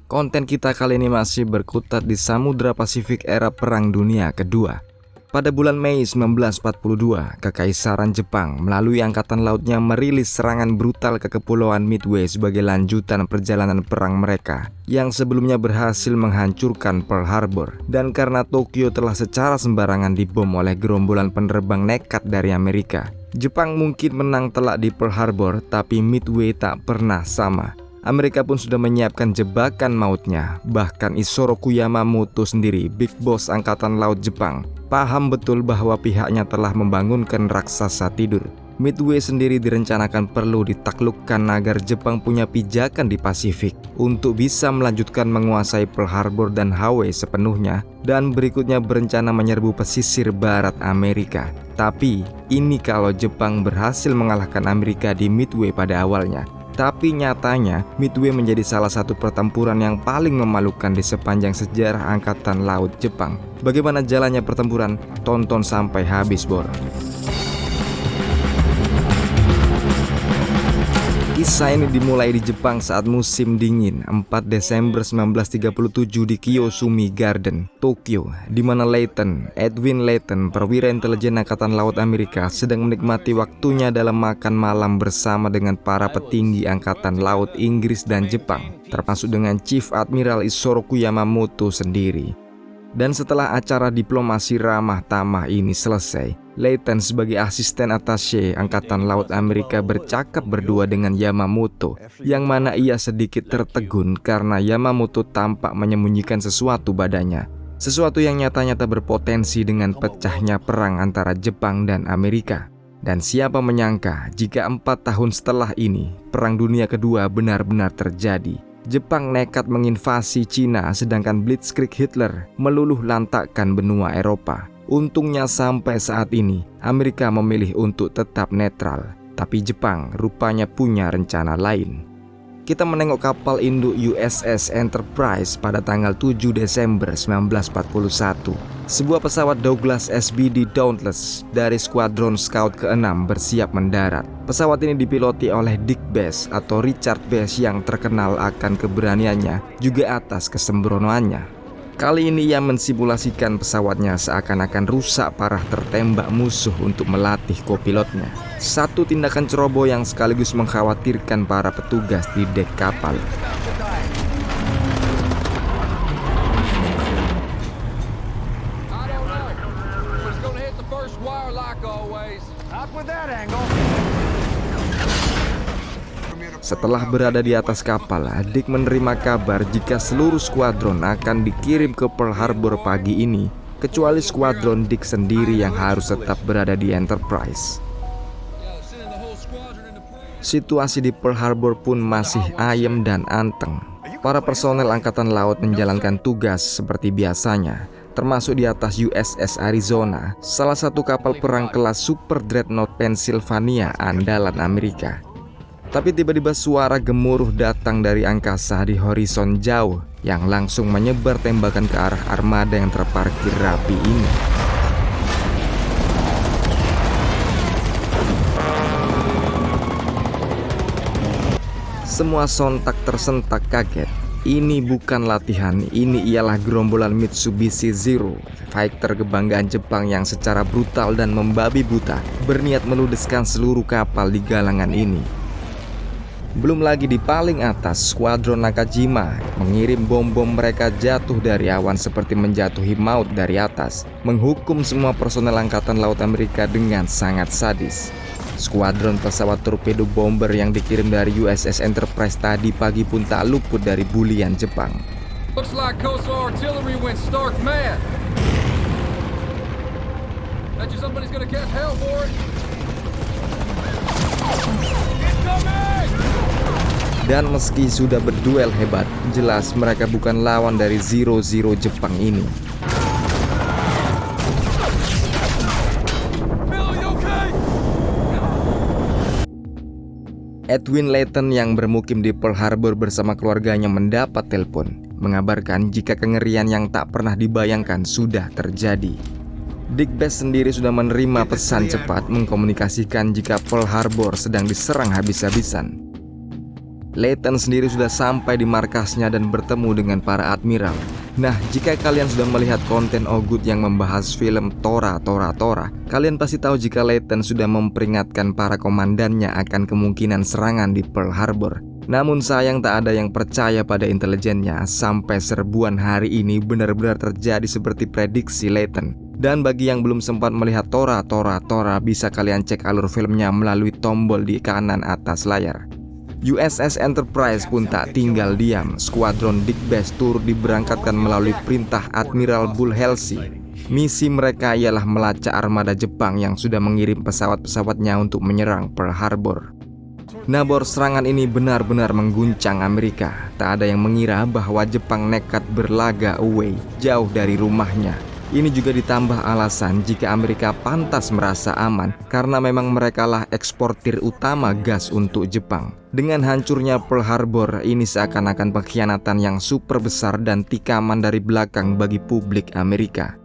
Konten kita kali ini masih berkutat di Samudra Pasifik era Perang Dunia Kedua. Pada bulan Mei 1942, Kekaisaran Jepang melalui Angkatan Lautnya merilis serangan brutal ke Kepulauan Midway sebagai lanjutan perjalanan perang mereka yang sebelumnya berhasil menghancurkan Pearl Harbor. Dan karena Tokyo telah secara sembarangan dibom oleh gerombolan penerbang nekat dari Amerika, Jepang mungkin menang telak di Pearl Harbor, tapi Midway tak pernah sama. Amerika pun sudah menyiapkan jebakan mautnya. Bahkan Isoroku Yamamoto sendiri, Big Boss Angkatan Laut Jepang, paham betul bahwa pihaknya telah membangunkan raksasa tidur. Midway sendiri direncanakan perlu ditaklukkan agar Jepang punya pijakan di Pasifik untuk bisa melanjutkan menguasai Pearl Harbor dan Hawaii sepenuhnya, dan berikutnya berencana menyerbu pesisir barat Amerika. Tapi ini kalau Jepang berhasil mengalahkan Amerika di Midway pada awalnya. Tapi nyatanya, Midway menjadi salah satu pertempuran yang paling memalukan di sepanjang sejarah Angkatan Laut Jepang. Bagaimana jalannya pertempuran? Tonton sampai habis, Bor. Kisah ini dimulai di Jepang saat musim dingin 4 Desember 1937 di Kiyosumi Garden, Tokyo, di mana Edwin Layton, perwira intelijen Angkatan Laut Amerika, sedang menikmati waktunya dalam makan malam bersama dengan para petinggi Angkatan Laut Inggris dan Jepang, termasuk dengan Chief Admiral Isoroku Yamamoto sendiri. Dan setelah acara diplomasi ramah tamah ini selesai, Layton sebagai asisten atashe Angkatan Laut Amerika bercakap berdua dengan Yamamoto, yang mana ia sedikit tertegun karena Yamamoto tampak menyembunyikan sesuatu badannya. Sesuatu yang nyata-nyata berpotensi dengan pecahnya perang antara Jepang dan Amerika. Dan siapa menyangka jika 4 tahun setelah ini, Perang Dunia Kedua benar-benar terjadi. Jepang nekat menginvasi Cina, sedangkan Blitzkrieg Hitler meluluh lantakkan benua Eropa. Untungnya sampai saat ini, Amerika memilih untuk tetap netral. Tapi Jepang rupanya punya rencana lain. Kita menengok kapal induk USS Enterprise pada tanggal 7 Desember 1941. Sebuah pesawat Douglas SBD Dauntless dari Skuadron Scout ke-6 bersiap mendarat. Pesawat ini dipiloti oleh Dick Bass atau Richard Bass yang terkenal akan keberaniannya juga atas kesembronoannya. Kali ini ia mensimulasikan pesawatnya seakan-akan rusak parah tertembak musuh untuk melatih kopilotnya. Satu tindakan ceroboh yang sekaligus mengkhawatirkan para petugas di dek kapal. Setelah berada di atas kapal, Dick menerima kabar jika seluruh skuadron akan dikirim ke Pearl Harbor pagi ini, kecuali skuadron Dick sendiri yang harus tetap berada di Enterprise. Situasi di Pearl Harbor pun masih ayem dan anteng. Para personel Angkatan Laut menjalankan tugas seperti biasanya, termasuk di atas USS Arizona, salah satu kapal perang kelas Super Dreadnought Pennsylvania andalan Amerika. Tapi tiba-tiba suara gemuruh datang dari angkasa di horizon jauh yang langsung menyebar tembakan ke arah armada yang terparkir rapi ini. Semua sontak tersentak kaget. Ini bukan latihan, ini ialah gerombolan Mitsubishi Zero, fighter kebanggaan Jepang yang secara brutal dan membabi buta berniat meludeskan seluruh kapal di galangan ini. Belum lagi di paling atas, skuadron Nakajima mengirim bom-bom mereka jatuh dari awan seperti menjatuhi maut dari atas, menghukum semua personel Angkatan Laut Amerika dengan sangat sadis. Skuadron pesawat torpedo bomber yang dikirim dari USS Enterprise tadi pagi pun tak luput dari bulian Jepang. Looks like coastal artillery went stark mad. Bet you somebody's gonna catch hell for it. Dan meski sudah berduel hebat, jelas mereka bukan lawan dari Zero Jepang ini. Edwin Layton yang bermukim di Pearl Harbor bersama keluarganya mendapat telepon mengabarkan jika kengerian yang tak pernah dibayangkan sudah terjadi. Dick Bass sendiri sudah menerima pesan cepat mengkomunikasikan jika Pearl Harbor sedang diserang habis-habisan. Layton sendiri sudah sampai di markasnya dan bertemu dengan para admiral. Nah, jika kalian sudah melihat konten Ogut yang membahas film Tora, kalian pasti tahu jika Layton sudah memperingatkan para komandannya akan kemungkinan serangan di Pearl Harbor. Namun sayang tak ada yang percaya pada intelijennya sampai serbuan hari ini benar-benar terjadi seperti prediksi Layton. Dan bagi yang belum sempat melihat Tora, bisa kalian cek alur filmnya melalui tombol di kanan atas layar. USS Enterprise pun tak tinggal diam. Skuadron Dick Bass turut diberangkatkan melalui perintah Admiral Bull Halsey. Misi mereka ialah melacak armada Jepang yang sudah mengirim pesawat-pesawatnya untuk menyerang Pearl Harbor. Nabor serangan ini benar-benar mengguncang Amerika. Tak ada yang mengira bahwa Jepang nekat berlaga away jauh dari rumahnya. Ini juga ditambah alasan jika Amerika pantas merasa aman karena memang merekalah eksportir utama gas untuk Jepang. Dengan hancurnya Pearl Harbor, ini seakan-akan pengkhianatan yang super besar dan tikaman dari belakang bagi publik Amerika.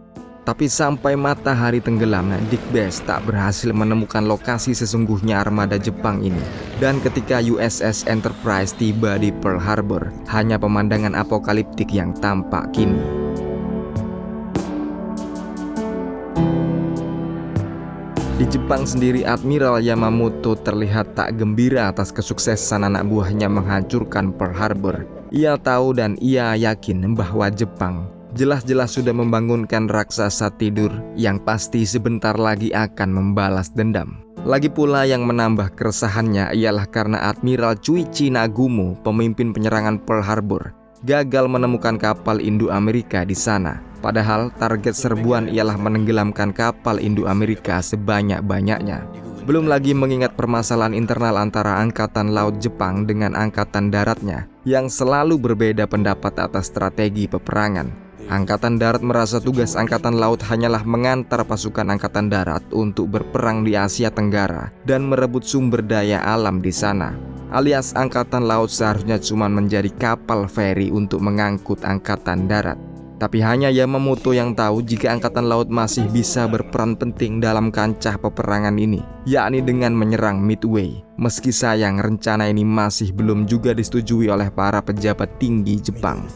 Tapi sampai matahari tenggelam, Dick Bass tak berhasil menemukan lokasi sesungguhnya armada Jepang ini. Dan ketika USS Enterprise tiba di Pearl Harbor, hanya pemandangan apokaliptik yang tampak kini. Di Jepang sendiri, Admiral Yamamoto terlihat tak gembira atas kesuksesan anak buahnya menghancurkan Pearl Harbor. Ia tahu dan ia yakin bahwa Jepang jelas-jelas sudah membangunkan raksasa tidur yang pasti sebentar lagi akan membalas dendam. Lagi pula yang menambah keresahannya ialah karena Admiral Chuichi Nagumo, pemimpin penyerangan Pearl Harbor, gagal menemukan kapal induk Amerika di sana. Padahal target serbuan ialah menenggelamkan kapal induk Amerika sebanyak-banyaknya. Belum lagi mengingat permasalahan internal antara Angkatan Laut Jepang dengan Angkatan Daratnya yang selalu berbeda pendapat atas strategi peperangan. Angkatan Darat merasa tugas Angkatan Laut hanyalah mengantar pasukan Angkatan Darat untuk berperang di Asia Tenggara dan merebut sumber daya alam di sana. Alias Angkatan Laut seharusnya cuma menjadi kapal feri untuk mengangkut Angkatan Darat. Tapi hanya Yamamoto yang tahu jika Angkatan Laut masih bisa berperan penting dalam kancah peperangan ini, yakni dengan menyerang Midway. Meski sayang, rencana ini masih belum juga disetujui oleh para pejabat tinggi Jepang.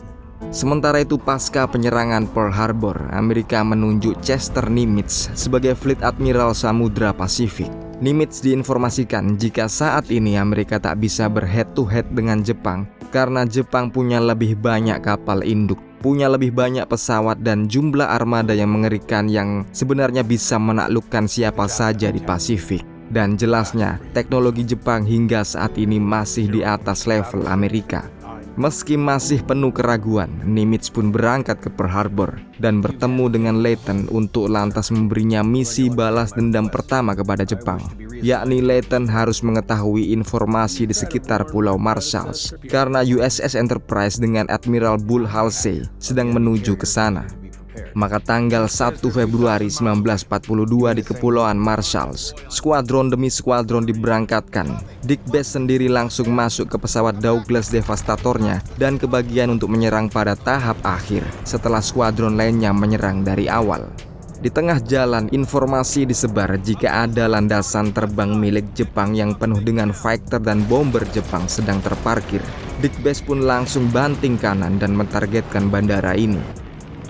Sementara itu, pasca penyerangan Pearl Harbor, Amerika menunjuk Chester Nimitz sebagai Fleet Admiral Samudra Pasifik. Nimitz diinformasikan jika saat ini Amerika tak bisa berhead-to-head dengan Jepang karena Jepang punya lebih banyak kapal induk, punya lebih banyak pesawat dan jumlah armada yang mengerikan yang sebenarnya bisa menaklukkan siapa saja di Pasifik. Dan jelasnya, teknologi Jepang hingga saat ini masih di atas level Amerika. Meski masih penuh keraguan, Nimitz pun berangkat ke Pearl Harbor dan bertemu dengan Layton untuk lantas memberinya misi balas dendam pertama kepada Jepang, yakni Layton harus mengetahui informasi di sekitar Pulau Marshalls karena USS Enterprise dengan Admiral Bull Halsey sedang menuju ke sana. Maka tanggal 1 Februari 1942 di Kepulauan Marshalls, skuadron demi skuadron diberangkatkan. Dick Bass sendiri langsung masuk ke pesawat Douglas Devastatornya dan kebagian untuk menyerang pada tahap akhir setelah skuadron lainnya menyerang dari awal. Di tengah jalan, informasi disebar jika ada landasan terbang milik Jepang yang penuh dengan fighter dan bomber Jepang sedang terparkir. Dick Bass pun langsung banting kanan dan mentargetkan bandara ini.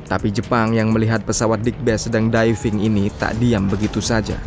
Tapi Jepang yang melihat pesawat Dick Bass sedang diving ini tak diam begitu saja.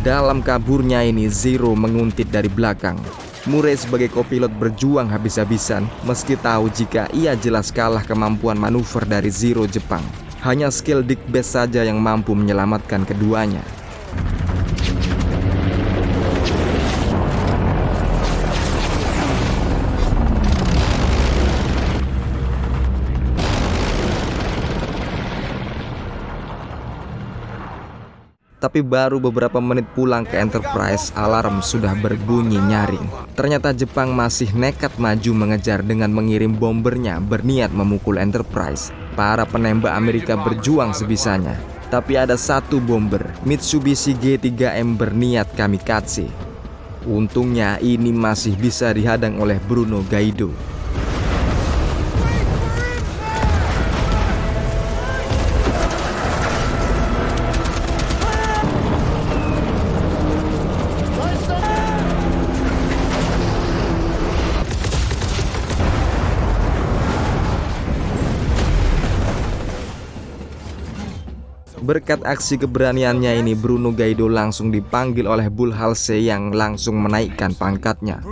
Dalam kaburnya ini, Zero menguntit dari belakang. Murray sebagai kopilot berjuang habis-habisan meski tahu jika ia jelas kalah kemampuan manuver dari Zero Jepang. Hanya skill Dick Bass saja yang mampu menyelamatkan keduanya. Tapi baru beberapa menit pulang ke Enterprise, alarm sudah berbunyi nyaring. Ternyata Jepang masih nekat maju mengejar dengan mengirim bombernya berniat memukul Enterprise. Para penembak Amerika berjuang sebisanya. Tapi ada satu bomber, Mitsubishi G3M berniat kamikaze. Untungnya ini masih bisa dihadang oleh Bruno Gaido. Berkat aksi keberaniannya ini, Bruno Gaido langsung dipanggil oleh Bull Halsey yang langsung menaikkan pangkatnya.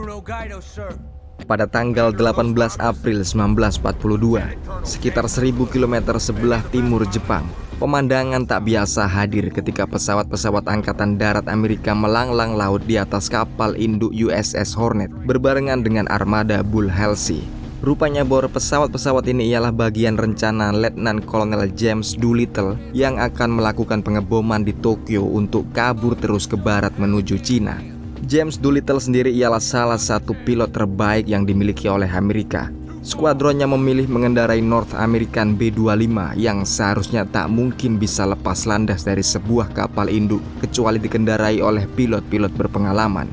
Pada tanggal 18 April 1942, sekitar 1000 km sebelah timur Jepang, pemandangan tak biasa hadir ketika pesawat-pesawat Angkatan Darat Amerika melanglang laut di atas kapal induk USS Hornet berbarengan dengan armada Bull Halsey. Rupanya bor pesawat-pesawat ini ialah bagian rencana Letnan Kolonel James Doolittle yang akan melakukan pengeboman di Tokyo untuk kabur terus ke barat menuju Cina. James Doolittle sendiri ialah salah satu pilot terbaik yang dimiliki oleh Amerika. Skuadronnya memilih mengendarai North American B-25 yang seharusnya tak mungkin bisa lepas landas dari sebuah kapal induk kecuali dikendarai oleh pilot-pilot berpengalaman.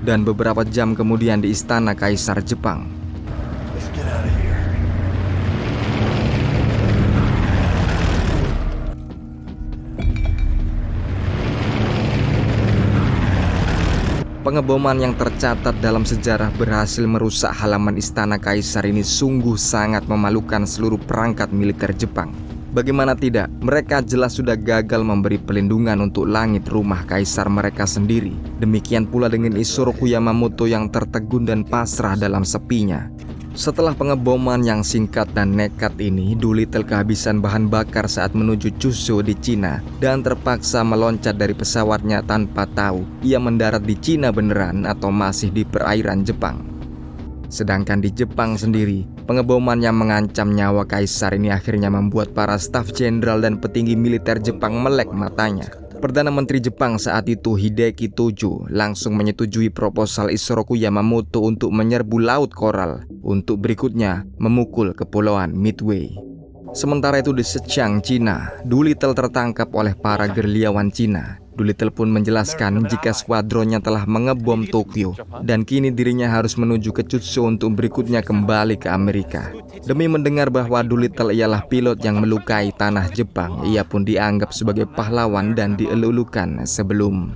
Dan beberapa jam kemudian di Istana Kaisar Jepang, pengeboman yang tercatat dalam sejarah berhasil merusak halaman Istana Kaisar ini sungguh sangat memalukan seluruh perangkat militer Jepang. Bagaimana tidak, mereka jelas sudah gagal memberi pelindungan untuk langit rumah kaisar mereka sendiri. Demikian pula dengan Isoroku Yamamoto yang tertegun dan pasrah dalam sepinya. Setelah pengeboman yang singkat dan nekat ini, Doolittle kehabisan bahan bakar saat menuju Chuzhou di Cina dan terpaksa meloncat dari pesawatnya tanpa tahu ia mendarat di Cina beneran atau masih di perairan Jepang. Sedangkan di Jepang sendiri, pengeboman yang mengancam nyawa kaisar ini akhirnya membuat para staf jenderal dan petinggi militer Jepang melek matanya. Perdana Menteri Jepang saat itu, Hideki Tojo, langsung menyetujui proposal Isoroku Yamamoto untuk menyerbu Laut Koral untuk berikutnya memukul kepulauan Midway. Sementara itu di Zhejiang, Cina, Doolittle tertangkap oleh para gerilyawan Cina. Doolittle pun menjelaskan jika skuadronnya telah mengebom Tokyo dan kini dirinya harus menuju ke Chuzhou untuk berikutnya kembali ke Amerika. Demi mendengar bahwa Doolittle ialah pilot yang melukai tanah Jepang, ia pun dianggap sebagai pahlawan dan dielulukan sebelum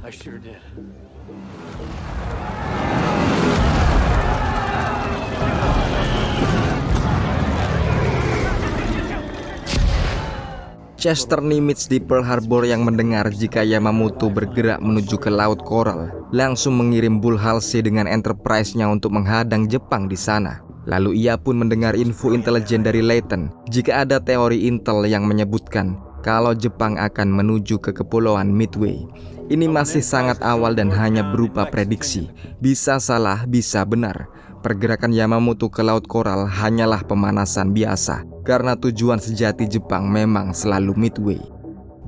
Chester Nimitz di Pearl Harbor yang mendengar jika Yamamoto bergerak menuju ke Laut Koral, langsung mengirim Bull Halsey dengan Enterprise-nya untuk menghadang Jepang di sana. Lalu ia pun mendengar info intelijen dari Leighton jika ada teori intel yang menyebutkan kalau Jepang akan menuju ke kepulauan Midway. Ini masih sangat awal dan hanya berupa prediksi, bisa salah, bisa benar. Pergerakan Yamamoto ke Laut Koral hanyalah pemanasan biasa, karena tujuan sejati Jepang memang selalu Midway.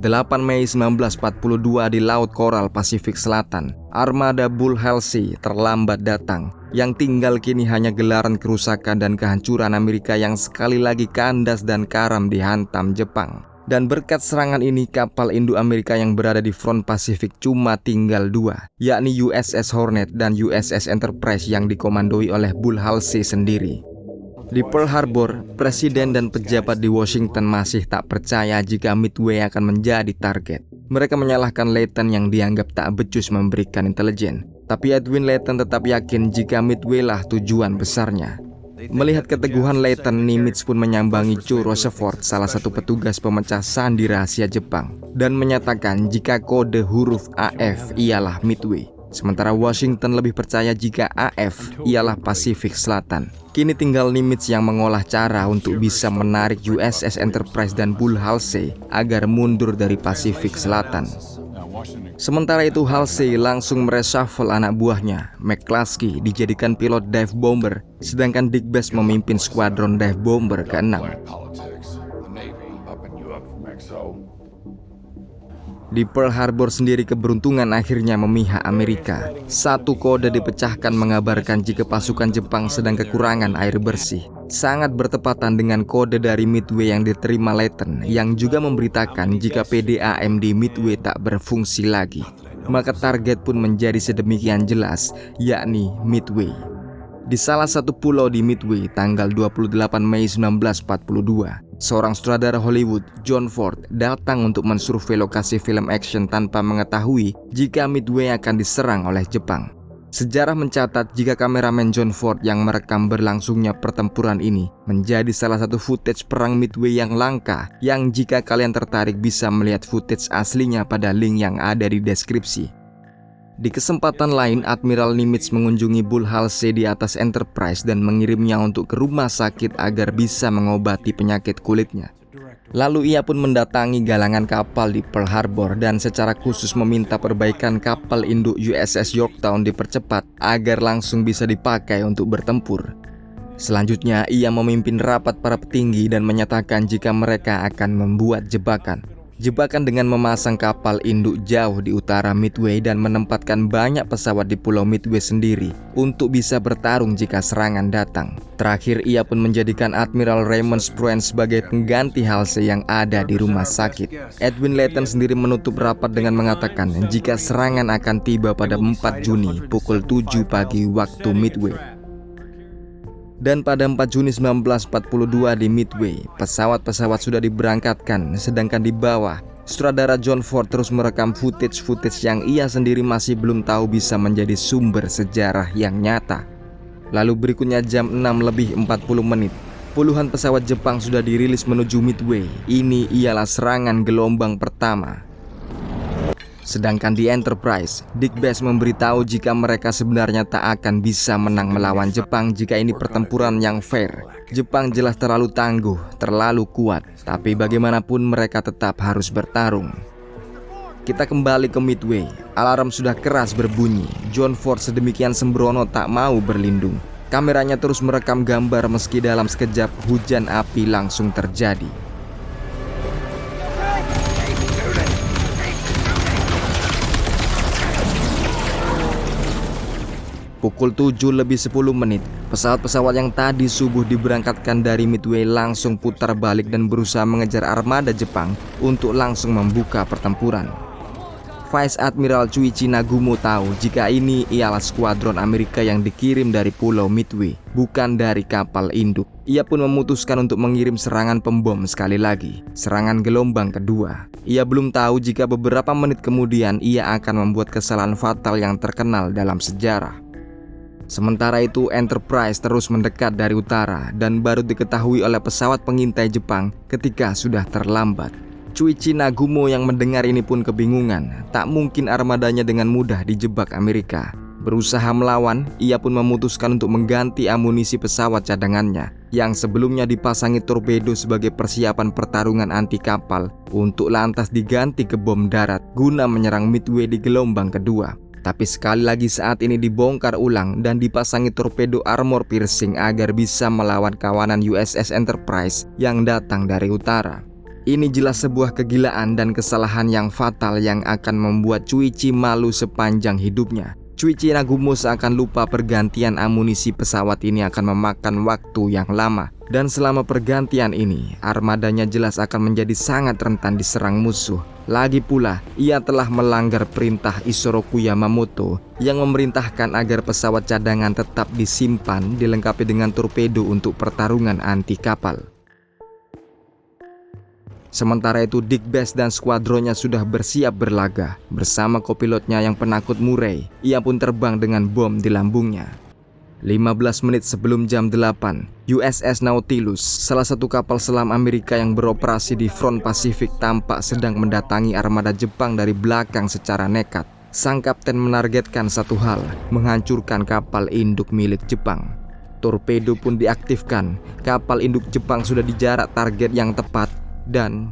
8 Mei 1942 di Laut Koral Pasifik Selatan, armada Bull Halsey terlambat datang. Yang tinggal kini hanya gelaran kerusakan dan kehancuran Amerika yang sekali lagi kandas dan karam dihantam Jepang. Dan berkat serangan ini, kapal induk Amerika yang berada di front Pasifik cuma tinggal 2, yakni USS Hornet dan USS Enterprise yang dikomandoi oleh Bull Halsey sendiri. Di Pearl Harbor, presiden dan pejabat di Washington masih tak percaya jika Midway akan menjadi target. Mereka menyalahkan Leighton yang dianggap tak becus memberikan intelijen. Tapi Edwin Leighton tetap yakin jika Midway lah tujuan besarnya. Melihat keteguhan Leighton, Nimitz pun menyambangi Joe Roosevelt, salah satu petugas pemecah sandi rahasia Jepang, dan menyatakan jika kode huruf AF ialah Midway. Sementara Washington lebih percaya jika AF ialah Pasifik Selatan. Kini tinggal Nimitz yang mengolah cara untuk bisa menarik USS Enterprise dan Bull Halsey agar mundur dari Pasifik Selatan. Sementara itu Halsey langsung mereshuffle anak buahnya. McCluskey dijadikan pilot dive bomber, sedangkan Dick Best memimpin skuadron dive bomber ke-6. Di Pearl Harbor sendiri, keberuntungan akhirnya memihak Amerika. Satu kode dipecahkan mengabarkan jika pasukan Jepang sedang kekurangan air bersih. sangat bertepatan dengan kode dari Midway yang diterima Layton, yang juga memberitakan jika PDAM di Midway tak berfungsi lagi. Maka target pun menjadi sedemikian jelas, yakni Midway. Di salah satu pulau di Midway, tanggal 28 Mei 1942, seorang sutradara Hollywood, John Ford, datang untuk mensurvei lokasi film action tanpa mengetahui jika Midway akan diserang oleh Jepang. Sejarah mencatat jika kameramen John Ford yang merekam berlangsungnya pertempuran ini menjadi salah satu footage perang Midway yang langka, yang jika kalian tertarik bisa melihat footage aslinya pada link yang ada di deskripsi. Di kesempatan lain, Admiral Nimitz mengunjungi Bull Halsey di atas Enterprise dan mengirimnya untuk ke rumah sakit agar bisa mengobati penyakit kulitnya. Lalu ia pun mendatangi galangan kapal di Pearl Harbor dan secara khusus meminta perbaikan kapal induk USS Yorktown dipercepat agar langsung bisa dipakai untuk bertempur. Selanjutnya, ia memimpin rapat para petinggi dan menyatakan jika mereka akan membuat jebakan. Jebakan dengan memasang kapal induk jauh di utara Midway dan menempatkan banyak pesawat di pulau Midway sendiri untuk bisa bertarung jika serangan datang. Terakhir, ia pun menjadikan Admiral Raymond Spruance sebagai pengganti Halsey yang ada di rumah sakit. Edwin Layton sendiri menutup rapat dengan mengatakan jika serangan akan tiba pada 4 Juni pukul 7 pagi waktu Midway. Dan pada 4 Juni 1942 di Midway, pesawat-pesawat sudah diberangkatkan, sedangkan di bawah, sutradara John Ford terus merekam footage-footage yang ia sendiri masih belum tahu bisa menjadi sumber sejarah yang nyata. Lalu berikutnya jam 6:40, puluhan pesawat Jepang sudah dirilis menuju Midway. Ini ialah serangan gelombang pertama. Sedangkan di Enterprise, Dick Best memberitahu jika mereka sebenarnya tak akan bisa menang melawan Jepang jika ini pertempuran yang fair. Jepang jelas terlalu tangguh, terlalu kuat, tapi bagaimanapun mereka tetap harus bertarung. Kita kembali ke Midway. Alarm sudah keras berbunyi. John Ford sedemikian sembrono tak mau berlindung. Kameranya terus merekam gambar meski dalam sekejap hujan api langsung terjadi. Pukul 7:10, pesawat-pesawat yang tadi subuh diberangkatkan dari Midway langsung putar balik dan berusaha mengejar armada Jepang untuk langsung membuka pertempuran. Vice Admiral Chuichi Nagumo tahu jika ini ialah skuadron Amerika yang dikirim dari pulau Midway, bukan dari kapal induk. Ia pun memutuskan untuk mengirim serangan pembom sekali lagi, serangan gelombang kedua. Ia belum tahu jika beberapa menit kemudian ia akan membuat kesalahan fatal yang terkenal dalam sejarah. Sementara itu, Enterprise terus mendekat dari utara dan baru diketahui oleh pesawat pengintai Jepang ketika sudah terlambat. Chuichi Nagumo yang mendengar ini pun kebingungan. Tak mungkin armadanya dengan mudah dijebak Amerika. Berusaha melawan, ia pun memutuskan untuk mengganti amunisi pesawat cadangannya yang sebelumnya dipasangi torpedo sebagai persiapan pertarungan anti kapal untuk lantas diganti ke bom darat guna menyerang Midway di gelombang kedua. Tapi sekali lagi saat ini dibongkar ulang dan dipasangi torpedo armor piercing agar bisa melawan kawanan USS Enterprise yang datang dari utara. Ini jelas sebuah kegilaan dan kesalahan yang fatal yang akan membuat Chuichi malu sepanjang hidupnya. Chuichi Nagumo seakan lupa pergantian amunisi pesawat ini akan memakan waktu yang lama. Dan selama pergantian ini, armadanya jelas akan menjadi sangat rentan diserang musuh. Lagi pula, ia telah melanggar perintah Isoroku Yamamoto yang memerintahkan agar pesawat cadangan tetap disimpan dilengkapi dengan torpedo untuk pertarungan anti kapal. Sementara itu, Dick Best dan skuadronnya sudah bersiap berlaga. Bersama kopilotnya yang penakut Murray, ia pun terbang dengan bom di lambungnya. 15 menit sebelum jam 8, USS Nautilus, salah satu kapal selam Amerika yang beroperasi di front Pasifik, tampak sedang mendatangi armada Jepang dari belakang secara nekat. Sang kapten menargetkan satu hal, menghancurkan kapal induk milik Jepang. Torpedo pun diaktifkan, kapal induk Jepang sudah di jarak target yang tepat dan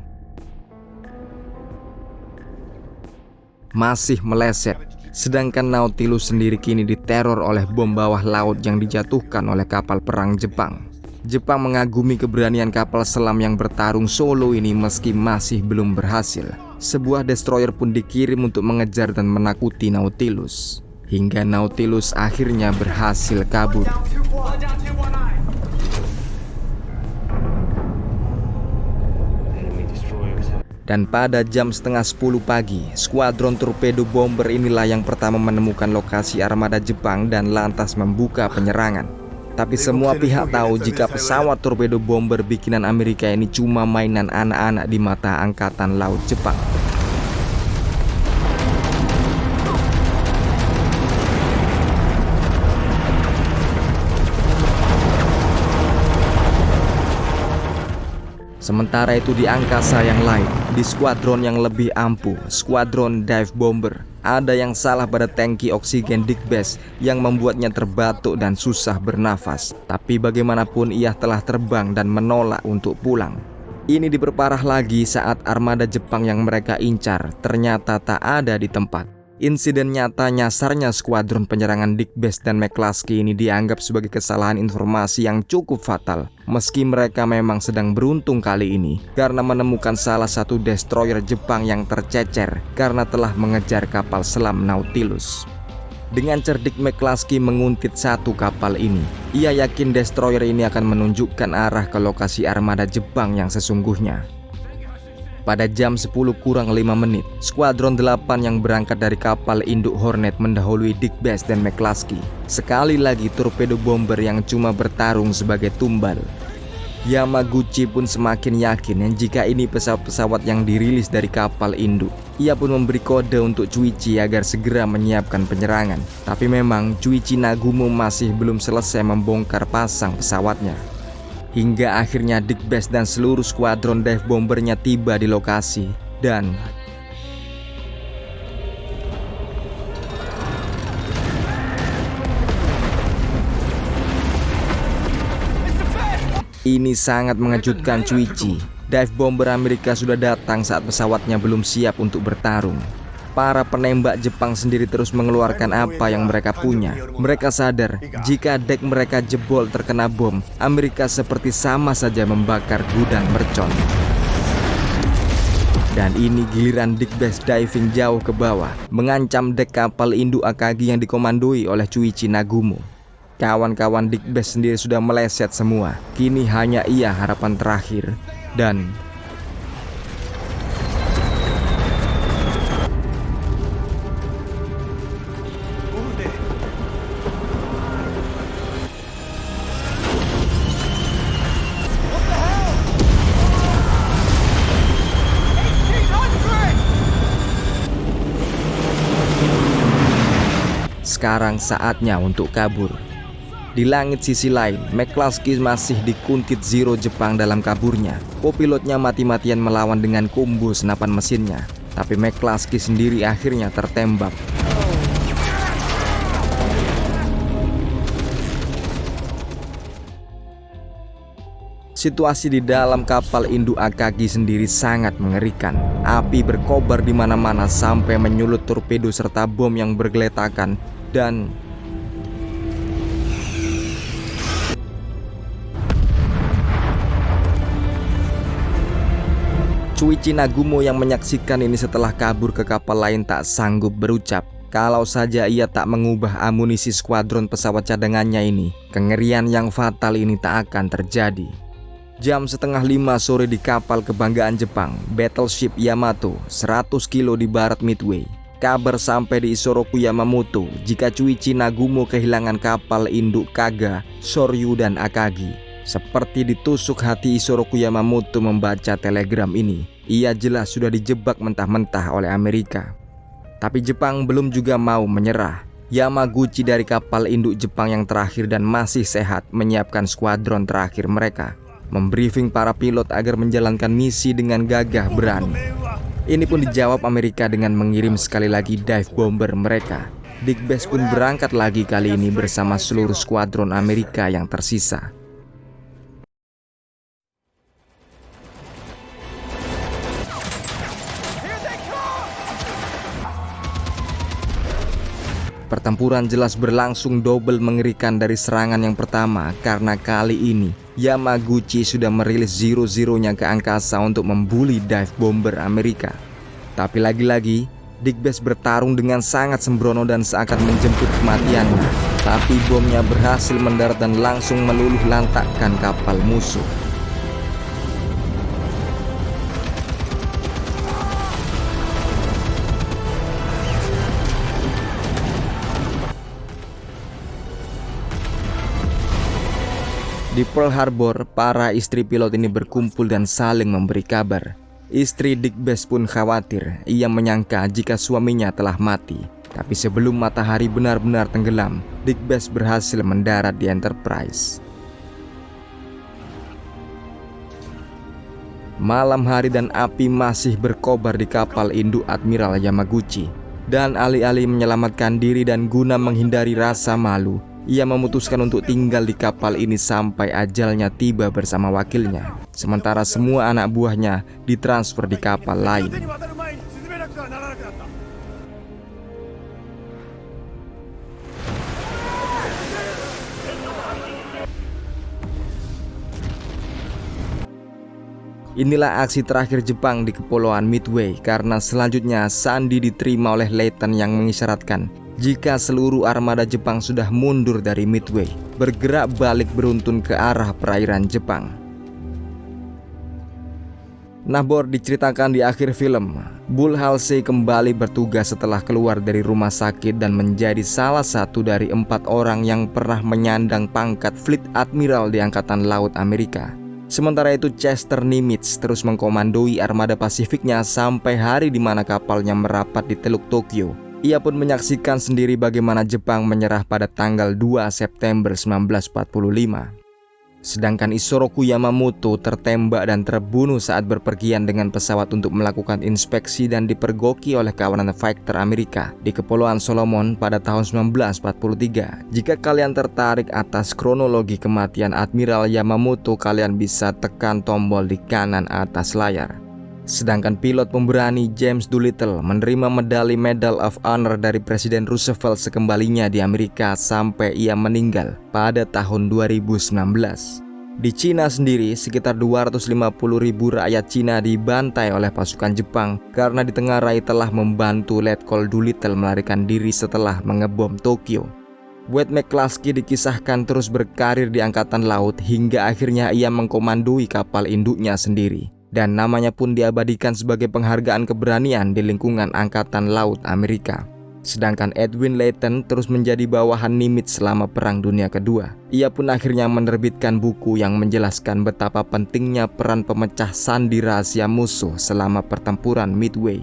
masih meleset. Sedangkan Nautilus sendiri kini diteror oleh bom bawah laut yang dijatuhkan oleh kapal perang Jepang. Jepang mengagumi keberanian kapal selam yang bertarung solo ini meski masih belum berhasil. Sebuah destroyer pun dikirim untuk mengejar dan menakuti Nautilus. Hingga Nautilus akhirnya berhasil kabur. Dan pada jam setengah 10 pagi, skuadron torpedo bomber inilah yang pertama menemukan lokasi armada Jepang dan lantas membuka penyerangan. Tapi semua pihak tahu jika pesawat torpedo bomber bikinan Amerika ini cuma mainan anak-anak di mata Angkatan Laut Jepang. Sementara itu di angkasa yang lain, di skuadron yang lebih ampuh, skuadron dive bomber, ada yang salah pada tangki oksigen Digbes yang membuatnya terbatuk dan susah bernafas. Tapi bagaimanapun ia telah terbang dan menolak untuk pulang. Ini diperparah lagi saat armada Jepang yang mereka incar ternyata tak ada di tempat. Insiden nyata nyasarnya skuadron penyerangan Digbes dan McCluskey ini dianggap sebagai kesalahan informasi yang cukup fatal. Meski mereka memang sedang beruntung kali ini karena menemukan salah satu destroyer Jepang yang tercecer karena telah mengejar kapal selam Nautilus. Dengan cerdik McCluskey menguntit satu kapal ini. Ia yakin destroyer ini akan menunjukkan arah ke lokasi armada Jepang yang sesungguhnya. Pada jam 10 kurang 5 menit, skuadron 8 yang berangkat dari kapal induk Hornet mendahului Digbes dan McCluskey. Sekali lagi torpedo bomber yang cuma bertarung sebagai tumbal. Yamaguchi pun semakin yakin jika ini pesawat-pesawat yang dirilis dari kapal induk. Ia pun memberi kode untuk Chuichi agar segera menyiapkan penyerangan. Tapi memang Chuichi Nagumo masih belum selesai membongkar pasang pesawatnya. Hingga akhirnya Digbes dan seluruh skuadron dive bombernya tiba di lokasi dan ini sangat mengejutkan Chuichi. Dive bomber Amerika sudah datang saat pesawatnya belum siap untuk bertarung. Para penembak Jepang sendiri terus mengeluarkan apa yang mereka punya. Mereka sadar jika dek mereka jebol terkena bom, Amerika seperti sama saja membakar gudang mercon. Dan ini giliran Digbes diving jauh ke bawah, mengancam dek kapal induk Akagi yang dikomandoi oleh Chuichi Nagumo. Kawan-kawan Digbes sendiri sudah meleset semua. Kini hanya ia harapan terakhir. Dan sekarang saatnya untuk kabur. Di langit sisi lain, McCluskey masih dikuntit Zero Jepang dalam kaburnya. Kopilotnya mati-matian melawan dengan combo senapan mesinnya. Tapi McCluskey sendiri akhirnya tertembak. Situasi di dalam kapal induk Akagi sendiri sangat mengerikan. Api berkobar di mana-mana sampai menyulut torpedo serta bom yang bergeletakan dan Chuichi Nagumo yang menyaksikan ini setelah kabur ke kapal lain tak sanggup berucap. Kalau saja ia tak mengubah amunisi skuadron pesawat cadangannya ini, kengerian yang fatal ini tak akan terjadi. Jam setengah 5 sore di kapal kebanggaan Jepang, Battleship Yamato, 100 kilo di barat Midway. Kabar sampai di Isoroku Yamamoto jika Chuichi Nagumo kehilangan kapal induk Kaga, Soryu dan Akagi. Seperti ditusuk hati Isoroku Yamamoto membaca telegram ini. Ia jelas sudah dijebak mentah-mentah oleh Amerika. Tapi Jepang belum juga mau menyerah. Yamaguchi dari kapal induk Jepang yang terakhir dan masih sehat menyiapkan skuadron terakhir mereka. Membriefing para pilot agar menjalankan misi dengan gagah berani. Ini pun dijawab Amerika dengan mengirim sekali lagi dive bomber mereka. Digbes pun berangkat lagi kali ini bersama seluruh skuadron Amerika yang tersisa. Pertempuran jelas berlangsung double mengerikan dari serangan yang pertama karena kali ini Yamaguchi sudah merilis Zero-Zero-nya ke angkasa untuk membuli dive bomber Amerika. Tapi lagi-lagi Digbes bertarung dengan sangat sembrono dan seakan menjemput kematiannya. Tapi bomnya berhasil mendarat dan langsung meluluh lantakkan kapal musuh. Di Pearl Harbor, para istri pilot ini berkumpul dan saling memberi kabar. Istri Dick Bass pun khawatir. Ia menyangka jika suaminya telah mati. Tapi sebelum matahari benar-benar tenggelam, Dick Bass berhasil mendarat di Enterprise. Malam hari dan api masih berkobar di kapal induk Admiral Yamaguchi. Dan alih-alih menyelamatkan diri dan guna menghindari rasa malu, ia memutuskan untuk tinggal di kapal ini sampai ajalnya tiba bersama wakilnya. Sementara semua anak buahnya ditransfer di kapal lain. Inilah aksi terakhir Jepang di Kepulauan Midway, karena selanjutnya sandi diterima oleh Layton yang mengisyaratkan jika seluruh armada Jepang sudah mundur dari Midway, bergerak balik beruntun ke arah perairan Jepang. Nah Bor, diceritakan di akhir film, Bull Halsey kembali bertugas setelah keluar dari rumah sakit dan menjadi salah satu dari 4 orang yang pernah menyandang pangkat Fleet Admiral di Angkatan Laut Amerika. Sementara itu Chester Nimitz terus mengkomandoi armada Pasifiknya sampai hari di mana kapalnya merapat di Teluk Tokyo. Ia pun menyaksikan sendiri bagaimana Jepang menyerah pada tanggal 2 September 1945. Sedangkan Isoroku Yamamoto tertembak dan terbunuh saat berpergian dengan pesawat untuk melakukan inspeksi dan dipergoki oleh kawanan fighter Amerika di Kepulauan Solomon pada tahun 1943. Jika kalian tertarik atas kronologi kematian Admiral Yamamoto, kalian bisa tekan tombol di kanan atas layar. Sedangkan pilot pemberani James Doolittle menerima medali Medal of Honor dari Presiden Roosevelt sekembalinya di Amerika sampai ia meninggal pada tahun 2019. Di Cina sendiri, sekitar 250.000 rakyat Cina dibantai oleh pasukan Jepang karena ditengarai telah membantu Letkol Doolittle melarikan diri setelah mengebom Tokyo. Wade McCluskey dikisahkan terus berkarir di Angkatan Laut hingga akhirnya ia mengkomandoi kapal induknya sendiri. Dan namanya pun diabadikan sebagai penghargaan keberanian di lingkungan Angkatan Laut Amerika. Sedangkan Edwin Layton terus menjadi bawahan Nimitz selama Perang Dunia Kedua. Ia pun akhirnya menerbitkan buku yang menjelaskan betapa pentingnya peran pemecah sandi rahasia musuh selama pertempuran Midway.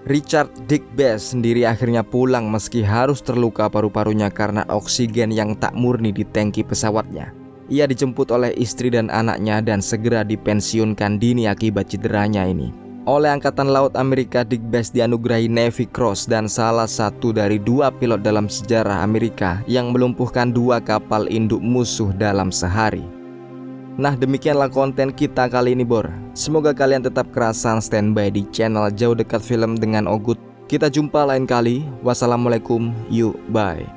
Richard Dick Bass sendiri akhirnya pulang meski harus terluka paru-parunya karena oksigen yang tak murni di tangki pesawatnya. Ia dijemput oleh istri dan anaknya dan segera dipensiunkan dini akibat cederanya ini. Oleh Angkatan Laut Amerika, Dick Bass dianugerahi Navy Cross dan salah satu dari 2 pilot dalam sejarah Amerika yang melumpuhkan 2 kapal induk musuh dalam sehari. Nah, demikianlah konten kita kali ini Bor. Semoga kalian tetap kerasan standby di channel Jauh Dekat Film dengan Ogut. Kita jumpa lain kali. Wassalamualaikum, yuk, bye.